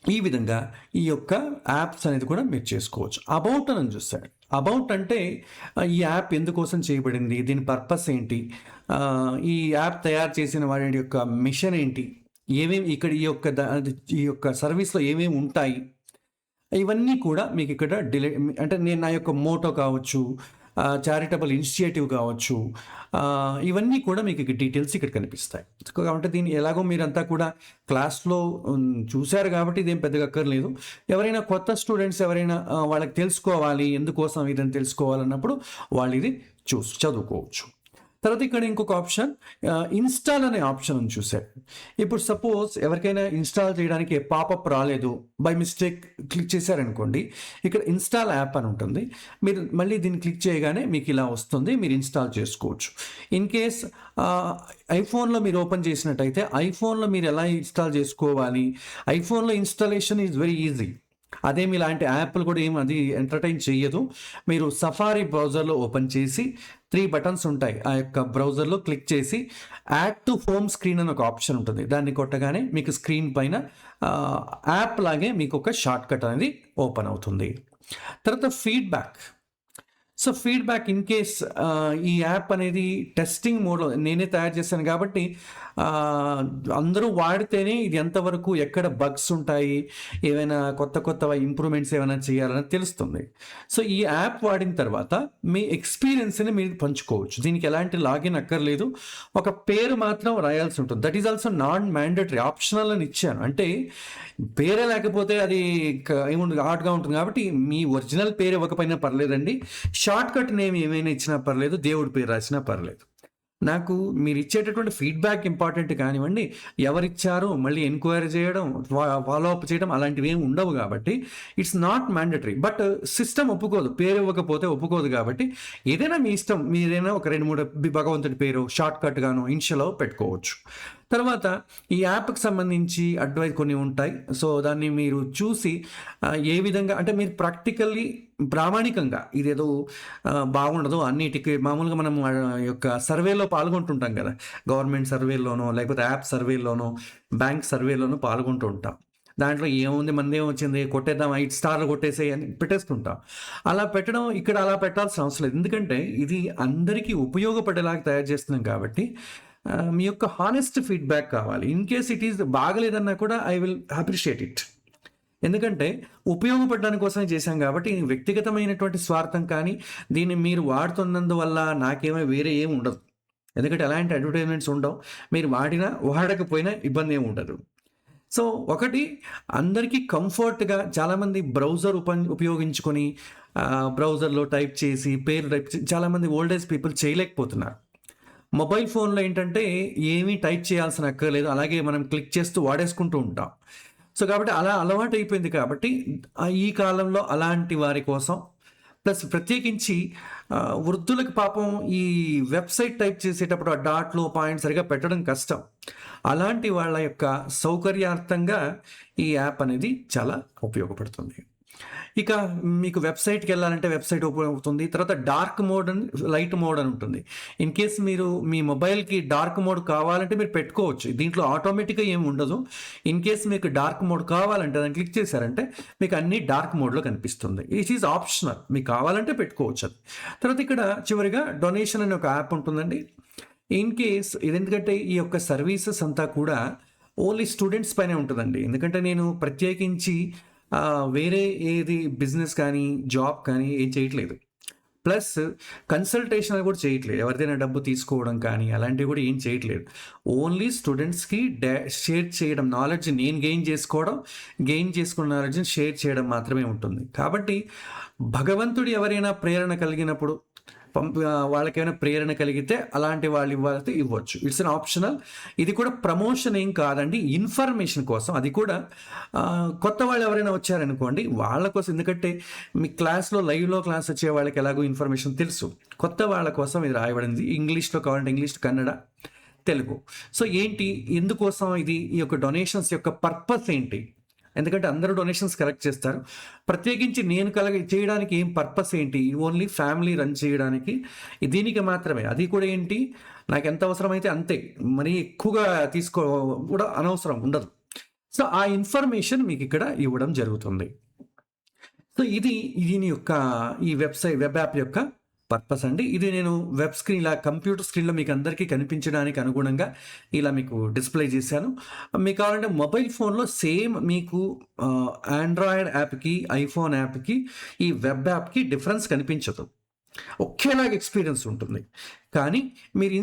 Speaker 1: ఈ విధంగా ఈ యొక్క యాప్స్ అనేది కూడా మీరు చేసుకోవచ్చు. అబౌట్ అని చూస్తాడు. అబౌట్ అంటే ఈ యాప్ ఎందుకోసం చేయబడింది, దీని పర్పస్ ఏంటి, ఈ యాప్ తయారు చేసిన వాడి యొక్క మిషన్ ఏంటి, ఏమేమి ఇక్కడ ఈ యొక్క సర్వీస్‌లో ఏమేమి ఉంటాయి, ఇవన్నీ కూడా మీకు ఇక్కడ అంటే నేను నా యొక్క మోటో కావచ్చు, చారిటబుల్ ఇనిషియేటివ్ కావచ్చు, ఇవన్నీ కూడా మీకు డీటెయిల్స్ ఇక్కడ కనిపిస్తాయి. కాబట్టి దీన్ని ఎలాగో మీరంతా కూడా క్లాస్‌లో చూశారు కాబట్టి ఇదేం పెద్దగా అక్కర్లేదు. ఎవరైనా కొత్త స్టూడెంట్స్ ఎవరైనా వాళ్ళకి తెలుసుకోవాలి, ఎందుకోసం ఇదని తెలుసుకోవాలన్నప్పుడు వాళ్ళు ఇది చదువుకోవచ్చు. తర్వాత ఇక్కడ ఇంకొక ఆప్షన్ ఇన్‌స్టాల్ అనే ఆప్షన్ ఉంది చూసారు. ఇప్పుడు సపోజ్ ఎవరికైనా ఇన్‌స్టాల్ చేయడానికి పాపప్ రాలేదు, బై మిస్టేక్ క్లిక్ చేశారనుకోండి, ఇక్కడ ఇన్‌స్టాల్ యాప్ అని ఉంటుంది. మీరు మళ్ళీ దీన్ని క్లిక్ చేయగానే మీకు ఇలా వస్తుంది. మీరు ఇన్‌స్టాల్ చేసుకోవచ్చు. ఇన్ కేస్ ఐఫోన్‌లో మీరు ఓపెన్ చేసినట్టయితే ఐఫోన్‌లో మీరు ఎలా ఇన్‌స్టాల్ చేసుకోవాలి, ఐఫోన్‌లో ఇన్‌స్టాలేషన్ ఈజ్ వెరీ ఈజీ. అదేమి ఇలాంటి యాప్లు కూడా ఏమి అది ఎంటర్టైన్ చేయదు. మీరు సఫారీ బ్రౌజర్లో ఓపెన్ చేసి 3 బటన్స్ ఉంటాయి. ఆ యొక్క బ్రౌజర్లో క్లిక్ చేసి యాడ్ టు హోమ్ స్క్రీన్ అని ఒక ఆప్షన్ ఉంటుంది. దాన్ని కొట్టగానే మీకు స్క్రీన్ పైన యాప్ లాగే మీకు ఒక షార్ట్ కట్ అనేది ఓపెన్ అవుతుంది. తర్వాత feedback. So feedback in case ఈ యాప్ అనేది టెస్టింగ్ మోడ్‌లో నేనే తయారు చేశాను కాబట్టి ఆహ్, అందరూ వాడితేనే ఇది ఎంతవరకు ఎక్కడ బగ్స్ ఉంటాయి, ఏవైనా కొత్త ఇంప్రూవ్‌మెంట్స్ ఏమైనా చేయాలని తెలుస్తుంది. సో ఈ యాప్ వాడిన తర్వాత మీ ఎక్స్‌పీరియన్స్‌ని మీరు పంచుకోవచ్చు. దీనికి ఎలాంటి లాగిన్ అక్కర్లేదు. ఒక పేరు మాత్రం రాయాల్సి ఉంటుంది. That is also non mandatory optional అని ఇచ్చాను. అంటే పేరే లేకపోతే అది ఏముండదు హార్డ్‌గా ఉంటుంది కాబట్టి మీ ఒరిజినల్ పేరు ఇవ్వకపోయినా పర్లేదండి. షార్ట్‌కట్ నేమ్ ఏమైనా ఇచ్చినా పర్లేదు. దేవుడి పేరు రాసినా పర్లేదు. నాకు మీరిచ్చేటటువంటి ఫీడ్‌బ్యాక్ ఇంపార్టెంట్ కానివ్వండి, ఎవరిచ్చారో మళ్ళీ ఎంక్వైరీ చేయడం, ఫాలో అప్ చేయడం అలాంటివేమి ఉండవు గాబట్టి, it's not mandatory. But system ఒప్పుకోదు. పేరు ఇవ్వకపోతే ఒప్పుకోదు గాబట్టి, ఏదైనా మీ ఇష్టం. మీరైనా ఒక 2, 3 భగవంతుడి పేరో, షార్ట్‌కట్‌గానో, ఇనిషియలో పెట్టుకోవచ్చు. తర్వాత ఈ యాప్‌కి సంబంధించి కొన్ని ఉంటాయి. సో, దాన్ని మీరు చూసి ఏ విధంగా అంటే మీరు ప్రాక్టికల్లీ ప్రామాణికంగా ఇదేదో బాగుండదు అన్నిటికి మామూలుగా మనం యొక్క సర్వేలో పాల్గొంటుంటాం కదా! గవర్నమెంట్ సర్వేలోనో, లేకపోతే యాప్ సర్వేలోనో, బ్యాంక్ సర్వేలోనో పాల్గొంటూ ఉంటాం. దాంట్లో ఏముంది మనదేమొచ్చింది కొట్టేద్దాం 5 స్టార్లు కొట్టేసేయి అని పెట్టేస్తుంటాం. అలా పెట్టడం ఇక్కడ అలా పెట్టాల్సిన అవసరం లేదు. ఎందుకంటే ఇది అందరికీ ఉపయోగపడేలాగా తయారు చేస్తున్నాం కాబట్టి మీ యొక్క హానెస్ట్ ఫీడ్‌బ్యాక్ కావాలి. ఇన్ కేస్ ఇట్ ఈస్ బాగలేదన్నా కూడా ఐ విల్ అప్రిషియేట్ ఇట్. ఎందుకంటే ఉపయోగపడడానికి కోసమే చేశాం కాబట్టి వ్యక్తిగతమైనటువంటి స్వార్థం కానీ, దీన్ని మీరు వాడుతున్నందువల్ల వేరే ఏమి ఉండదు. ఎందుకంటే ఎలాంటి అడ్వర్టైజ్‌మెంట్స్ ఉండవు. మీరు వాడినా, వాడకపోయినా ఇబ్బంది ఏమి ఉండదు. సో, ఒకటి అందరికీ కంఫర్ట్‌గా చాలామంది బ్రౌజర్ ఉపయోగించుకొని బ్రౌజర్‌లో టైప్ చేసి, పేరు టైప్ చాలామంది ఓల్డ్ ఏజ్ పీపుల్ చేయలేకపోతున్నారు. మొబైల్ ఫోన్‌లో ఏంటంటే ఏమీ టైప్ చేయాల్సిన అక్కర్లేదు. అలాగే మనం క్లిక్ చేస్తూ వాడేసుకుంటూ ఉంటాం. సో, కాబట్టి అలా అలవాటయిపోయింది కాబట్టి ఈ కాలంలో అలాంటి వారి కోసం ప్లస్ ప్రత్యేకించి వృద్ధులకు పాపం ఈ వెబ్‌సైట్ టైప్ చేసేటప్పుడు ఆ డాట్‌లు, పాయింట్స్ సరిగ్గా పెట్టడం కష్టం. అలాంటి వాళ్ళ యొక్క సౌకర్యార్థంగా ఈ యాప్ అనేది చాలా ఉపయోగపడుతుంది. ఇక మీకు వెబ్‌సైట్‌కెళ్ళాలంటే వెబ్‌సైట్ ఓపెన్ అవుతుంది. తర్వాత డార్క్ మోడ్ అని, లైట్ మోడ్ అని ఉంటుంది. ఇన్ కేస్ మీరు మీ మొబైల్‌కి డార్క్ మోడ్ కావాలంటే మీరు పెట్టుకోవచ్చు. దీంట్లో ఆటోమేటిక్‌గా ఏమి ఉండదు. ఇన్ కేస్ మీకు డార్క్ మోడ్ కావాలంటే దాన్ని క్లిక్ చేశారంటే మీకు అన్నీ డార్క్ మోడ్‌లో కనిపిస్తుంది. It is optional. మీకు కావాలంటే పెట్టుకోవచ్చు అది. తర్వాత ఇక్కడ చివరిగా డొనేషన్ అనే ఒక యాప్ ఉంటుందండి. ఇన్ కేస్ ఎందుకంటే ఈ యొక్క సర్వీసెస్ అంతా కూడా ఓన్లీ స్టూడెంట్స్ పైనే ఉంటదండి. ఎందుకంటే నేను ప్రత్యేకించి వేరే ఏది బిజినెస్ కానీ, జాబ్ కానీ ఏం చేయట్లేదు. ప్లస్ కన్సల్టేషన్ కూడా చేయట్లేదు. ఎవరిదైనా డబ్బు తీసుకోవడం కానీ అలాంటివి కూడా ఏం చేయట్లేదు. ఓన్లీ స్టూడెంట్స్‌కి షేర్ చేయడం, నాలెడ్జ్ నేను గెయిన్ చేసుకున్న నాలెడ్జ్‌ని షేర్ చేయడం మాత్రమే ఉంటుంది. కాబట్టి భగవంతుడు ఎవరైనా ప్రేరణ కలిగినప్పుడు వాళ్ళకేమైనా ప్రేరణ కలిగితే అలాంటి వాళ్ళు ఇవ్వచ్చు. It's an optional. ఇది కూడా ప్రమోషన్ ఏం కాదండి. ఇన్ఫర్మేషన్ కోసం. అది కూడా కొత్త వాళ్ళు ఎవరైనా వచ్చారనుకోండి వాళ్ళ కోసం. ఎందుకంటే మీ లైవ్‌లో క్లాస్ వచ్చే వాళ్ళకి ఎలాగో ఇన్ఫర్మేషన్ తెలుసు. కొత్త వాళ్ళ కోసం ఇది రాయబడింది. ఇంగ్లీష్‌లో కావాలంటే ఇంగ్లీష్, కన్నడ, తెలుగు. సో ఏంటి? ఎందుకోసం ఇది? ఈ యొక్క డొనేషన్స్ యొక్క పర్పస్ ఏంటి? ఎందుకంటే అందరూ డొనేషన్స్ కలెక్ట్ చేస్తారు. ప్రత్యేకించి నేను చేయడానికి ఏం పర్పస్ ఏంటి? ఓన్లీ ఫ్యామిలీ రన్ చేయడానికి. దీనికి మాత్రమే. అది కూడా ఏంటి? నాకెంత అవసరమైతే అంతే. మరీ ఎక్కువగా కూడా అనవసరం ఉండదు. సో, ఆ ఇన్ఫర్మేషన్ మీకిక్కడ ఇవ్వడం జరుగుతుంది. సో, దీని యొక్క ఈ వెబ్ యాప్ యొక్క పర్పస్ అండి. ఇది నేను కంప్యూటర్ స్క్రీన్‌లో మీకు అందరికీ కనిపించడానికి అనుగుణంగా ఇలా మీకు డిస్‌ప్లే చేశాను. మీకు కావాలంటే మొబైల్ ఫోన్‌లో సేమ్ మీకు ఆండ్రాయిడ్ యాప్‌కి, ఐఫోన్ యాప్‌కి, ఈ వెబ్ యాప్‌కి డిఫరెన్స్ కనిపించదు. ఒకేలాగా ఎక్స్‌పీరియన్స్ ఉంటుంది. కానీ మీరు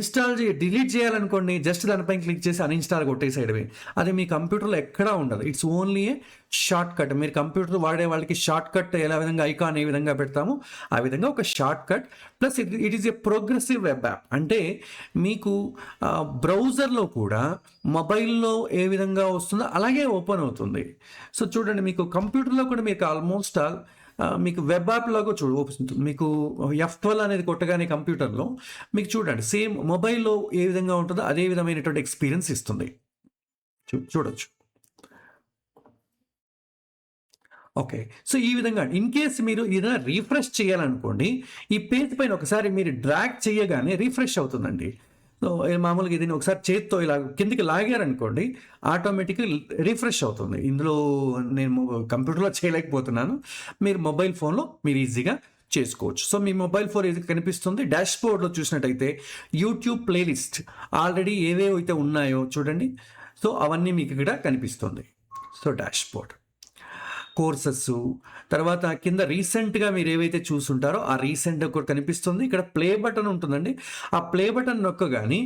Speaker 1: డిలీట్ చేయాలనుకోండి జస్ట్ దానిపైన క్లిక్ చేసి అన్‌ఇన్‌స్టాల్ కొట్టేసేయడమే. అది మీ కంప్యూటర్‌లో ఎక్కడా ఉండదు. It's only A shortcut. మీరు కంప్యూటర్ వాడే వాళ్ళకి షార్ట్‌కట్ విధంగా ఐకాన్ ఏ విధంగా పెడతామో ఆ విధంగా ఒక shortcut plus it is a progressive web app. అంటే మీకు బ్రౌజర్‌లో కూడా మొబైల్‌లో ఏ విధంగా వస్తుందో అలాగే ఓపెన్ అవుతుంది. సో, చూడండి మీకు కంప్యూటర్‌లో కూడా మీకు ఆల్మోస్ట్ మీకు వెబ్ యాప్ లాగా మీకు F12 అనేది కొట్టగానే కంప్యూటర్‌లో మీకు చూడండి సేమ్ మొబైల్‌లో ఏ విధంగా ఉంటుందో అదే విధమైనటువంటి ఎక్స్‌పీరియన్స్ ఇస్తుంది. చూడొచ్చు. ఓకే. సో, ఈ విధంగా ఇన్ కేస్ మీరు ఏదైనా రిఫ్రెష్ చేయాలనుకోండి, ఈ పేజ్ పైన ఒకసారి మీరు డ్రాగ్ చేయగానే రిఫ్రెష్ అవుతుందండి. సో, మామూలుగా దీన్ని ఒకసారి చేత్తో ఇలా కిందకి లాగారనుకోండి ఆటోమేటిక్‌గా రిఫ్రెష్ అవుతుంది. ఇందులో నేను కంప్యూటర్‌లో చేయలేకపోతున్నాను. మీరు మొబైల్ ఫోన్‌లో మీరు ఈజీగా చేసుకోవచ్చు. సో మీ మొబైల్ ఫోన్ ఏది కనిపిస్తుంది, డాష్ బోర్డ్లో చూసినట్టయితే యూట్యూబ్ ప్లేలిస్ట్ ఆల్రెడీ ఏవేవైతే ఉన్నాయో చూడండి. సో అవన్నీ మీకు ఇక్కడ కనిపిస్తుంది. సో డాష్ బోర్డ్, కోర్సెస్, తర్వాత కింద రీసెంట్గా మీరు ఏవైతే చూసుంటారో ఆ రీసెంట్ కూడా కనిపిస్తుంది. ఇక్కడ ప్లే బటన్ ఉంటుందండి. ఆ ప్లే బటన్ నొక్కగానే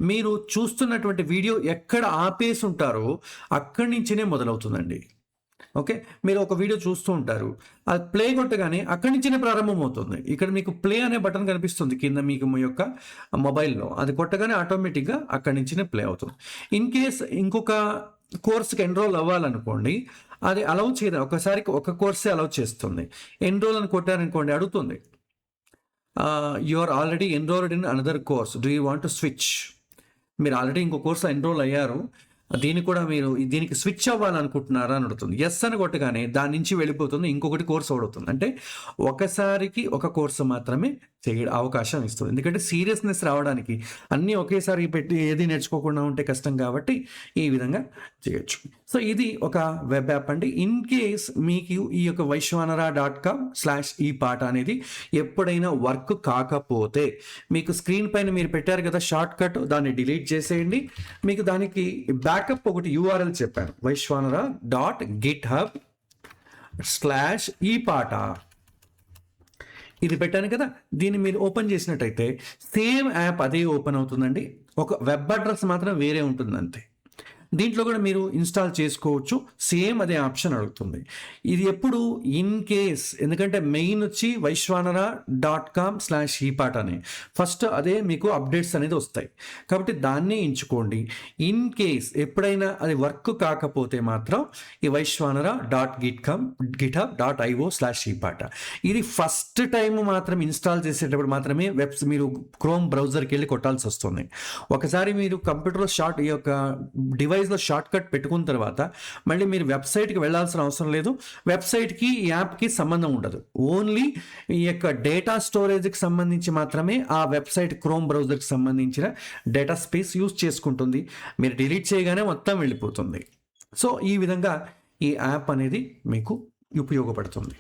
Speaker 1: మీరు చూస్తున్నటువంటి వీడియో ఎక్కడ ఆపేసి ఉంటారో అక్కడి నుంచినే మొదలవుతుందండి. ఓకే, మీరు ఒక వీడియో చూస్తూ ఉంటారు, అది ప్లే కొట్టగానే అక్కడి నుంచినే ప్రారంభం అవుతుంది. ఇక్కడ మీకు ప్లే అనే బటన్ కనిపిస్తుంది కింద మీకు మీ యొక్క మొబైల్లో, అది కొట్టగానే ఆటోమేటిక్గా అక్కడి నుంచినే ప్లే అవుతుంది. ఇన్ కేస్ ఇంకొక కోర్స్కి ఎన్రోల్ అవ్వాలనుకోండి, అది అలౌ చేయదు, ఒకసారికి ఒక కోర్సే అలౌ చేస్తుంది. ఎన్రోల్ అని కొట్టారనుకోండి అడుగుతుంది, you are already enrolled in another course, do you want to switch. మీరు ఆల్రెడీ ఇంకో కోర్సులో ఎన్రోల్ అయ్యారు, దీనికి స్విచ్ అవ్వాలనుకుంటున్నారా అని అడుగుతుంది. ఎస్ అని కొట్టగానే దాని నుంచి వెళ్ళిపోతుంది, ఇంకొకటి కోర్స్ అవుతుంది. అంటే ఒకసారికి ఒక కోర్సు మాత్రమే అవకాశం ఇస్తుంది. ఎందుకంటే సీరియస్నెస్ రావడానికి అన్నీ ఒకేసారి పెట్టి ఏది నేర్చుకోకుండా ఉంటే కష్టం, కాబట్టి ఈ విధంగా చేయొచ్చు. సో ఇది ఒక వెబ్ యాప్ అండి. ఇన్ కేస్ మీకు ఈ యొక్క vaishwanara.com/epaata అనేది ఎప్పుడైనా వర్క్ కాకపోతే, మీకు స్క్రీన్ పైన మీరు పెట్టారు కదా షార్ట్ కట్, దాన్ని డిలీట్ చేసేయండి. మీకు దానికి బ్యాకప్ ఒకటి URL చెప్పాను, vaishwanara.github/epaata. ఇది పెట్టాను కదా, దీన్ని మీరు ఓపెన్ చేసినట్టయితే సేమ్ యాప్ అదే ఓపెన్ అవుతుందండి. ఒక వెబ్ అడ్రస్ మాత్రం వేరే ఉంటుంది అంతే. దీంట్లో కూడా మీరు ఇన్స్టాల్ చేసుకోవచ్చు, సేమ్ అదే ఆప్షన్ అడుగుతుంది. ఇది ఎప్పుడు ఇన్ కేస్, ఎందుకంటే మెయిన్ వచ్చి vaishwanara.com/epaata అని ఫస్ట్ అదే మీకు అప్డేట్స్ అనేది వస్తాయి, కాబట్టి దాన్ని ఎంచుకోండి. ఇన్ కేస్ ఎప్పుడైనా అది వర్క్ కాకపోతే మాత్రం ఈ vaishwanara.github.io/epaata ఇది ఫస్ట్ టైం మాత్రం ఇన్స్టాల్ చేసేటప్పుడు మాత్రమే మీరు క్రోమ్ బ్రౌజర్కి వెళ్ళి కొట్టాల్సి వస్తుంది. ఒకసారి మీరు కంప్యూటర్లో ఈ యొక్క డివైస్లో షార్ట్ కట్ పెట్టుకున్న తర్వాత మళ్ళీ మీరు వెబ్సైట్కి వెళ్ళాల్సిన అవసరం లేదు. వెబ్సైట్కి ఈ యాప్కి సంబంధం ఉండదు. ఓన్లీ ఈ యొక్క డేటా స్టోరేజ్కి సంబంధించి మాత్రమే ఆ వెబ్సైట్ క్రోమ్ బ్రౌజర్కి సంబంధించిన డేటా స్పేస్ యూజ్ చేసుకుంటుంది. మీరు డిలీట్ చేయగానే మొత్తం వెళ్ళిపోతుంది. సో ఈ విధంగా ఈ యాప్ అనేది మీకు ఉపయోగపడుతుంది.